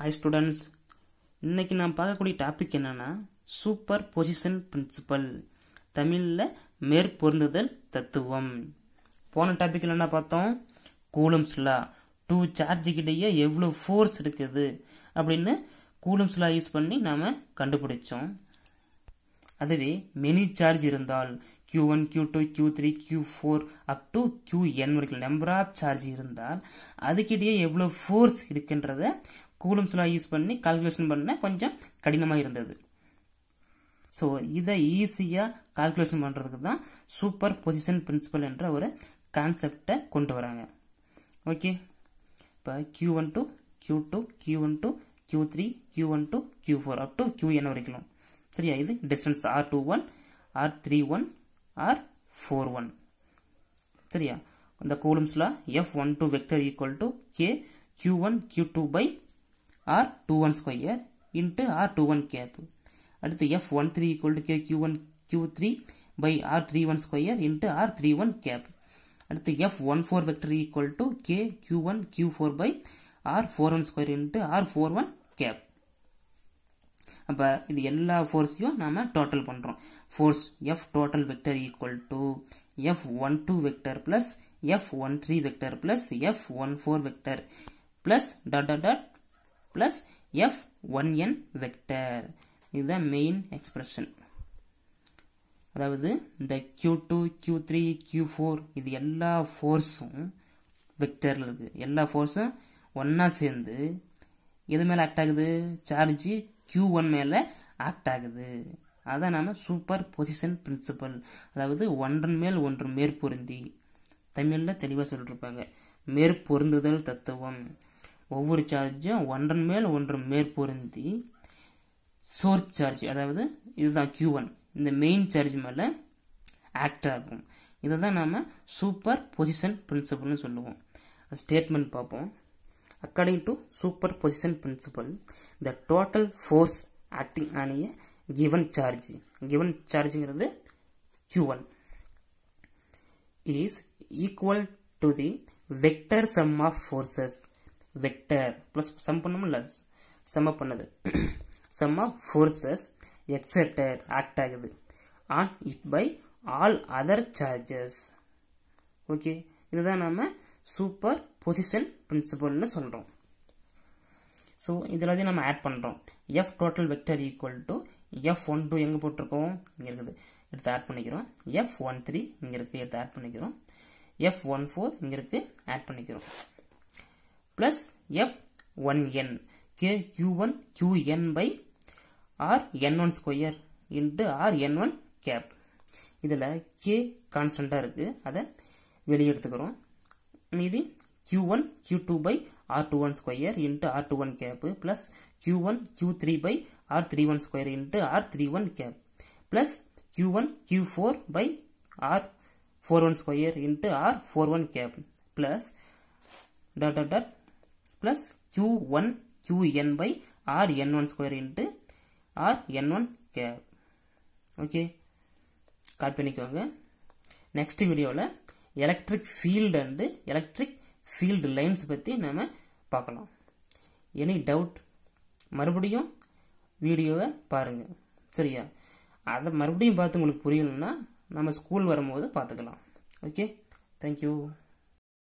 Hi students, இன்னைக்கு நான் பார்க்கக்கூடிய டாபிக் என்னன்னா சூப்பர் பொசிஷன் பிரின்சிபல், தமிழ்ல மேற்பொருந்துதல் தத்துவம். போன டாபிக்ல என்ன பார்த்தோம்? கூலம்ஸ் லா, டூ சார்ஜுக்கு இடையே எவ்வளவு ஃபோர்ஸ் இருக்குது அப்படின்னு கூலம்ஸ் லா யூஸ் பண்ணி நாம கண்டுபிடிச்சோம். அதுவே மெனி சார்ஜ் இருந்தால் Q1, Q2, Q3, Q4 up to Qn வரைக்கும் நம்பர் ஆஃப் சார்ஜ் இருந்தால் அதுக்கிடையே எவ்வளவு ஃபோர்ஸ் இருக்குன்றத கூலம்ஸ் லா யூஸ் பண்ணி கால்குலேஷன் பண்ண கொஞ்சம் கடினமாக இருந்தது. ஸோ இதை ஈஸியாக கால்குலேஷன் பண்ணுறதுக்கு தான் சூப்பர் பொசிஷன் பிரின்சிபல் என்ற ஒரு கான்செப்டை கொண்டு வராங்க. ஓகே, இப்போ Q1 to Q2, Q1 to Q3, Q1 to Q4 up to Qn வரைக்கும். சரியா? இது டிஸ்டன்ஸ் R21, R31, R41. சரியா? இந்த Coulomb's law F12 vector equal to K Q1 Q2 by R21 square into R21 cap. அடுத்து F13 equal to K Q1 Q3 by R31 square into R31 cap. அடுத்து F14 vector equal to K Q1 Q4 by R41 square into R41 cap. அப்போ இது எல்லா ஃபோர்ஸையும் நாம total பண்ணுறோம். Force F total vector equal to F12 vector plus F13 vector plus F14 vector plus dot dot dot plus F1n vector. இதுதான் main expression. அதாவது இந்த Q2, Q3, Q4 இது எல்லா ஃபோர்ஸும் வெக்டர்ல இருக்கு. எல்லா ஃபோர்ஸும் ஒன்னா சேர்ந்து எது மேல ஆக்ட் ஆகுது? சார்ஜ் Q1 மேல ஆக்ட் ஆகுது. அதான் நாம சூப்பர் பொசிஷன் பிரின்சிபல், அதாவது ஒன்றன் மேல் ஒன்று மேற்பொருந்தி, தமிழ்ல தெளிவா சொல்லிருப்பாங்க, மேற்பொருந்துதல் தத்துவம். ஒவ்வொரு சார்ஜும் ஒன்றன் மேல் ஒன்று மேற்பொருந்தி சோர்ஸ் சார்ஜ், அதாவது இதுதான் Q1, இந்த மெயின் சார்ஜ் மேல ஆக்ட் ஆகும். இதை தான் நாம சூப்பர் பொசிஷன் பிரின்சிபல்னு சொல்லுவோம். ஸ்டேட்மெண்ட் பார்ப்போம். According to superposition principle, the total force acting on a given charge Q1 is equal to the vector sum of forces. Vector plus sum பண்ணோம்ல, sum பண்ணது sum of forces exerted act ஆகுது on it by all other charges. Okay, இதுதான் நாம super position பிரின்சிபல்னு சொல்றோம். So இதில் நம்ம add பண்றோம். F total vector equal to F12 எங்க போட்டிருக்கோம்? இங்க இருக்குது, எடுத்து ஆட் பண்ணிக்கிறோம். F13 இங்க இருக்கு, எடுத்து ஆட் பண்ணிக்கிறோம். F14 இங்க இருக்கு, ஆட் பண்ணிக்கிறோம். Plus F1n K Q1 Qn by Rn1 square into Rn1 cap. இதுல K கான்ஸ்டன்டா இருக்கு, அதை வெளியே எடுத்துக்கிறோம். மீதி Q1 Q2 by R21 square into R21 cap plus Q1 Q3 by R31 square into R31 cap plus Q1 Q4 by R41 square into R41 cap plus dot dot dot plus Q1 Qn by Rn1 square into Rn1 cap. Okay, copy பண்ணிக்கோங்க. Next வீடியோவில் electric field and electric field lines பற்றி நம்ம பார்க்கலாம். Any doubt மறுபடியும் வீடியோவை பாருங்க. சரியா? அதை மறுபடியும் பார்த்து உங்களுக்கு புரியலன்னா நம்ம ஸ்கூல் வரும்போது பார்த்துக்கலாம். Okay, thank you.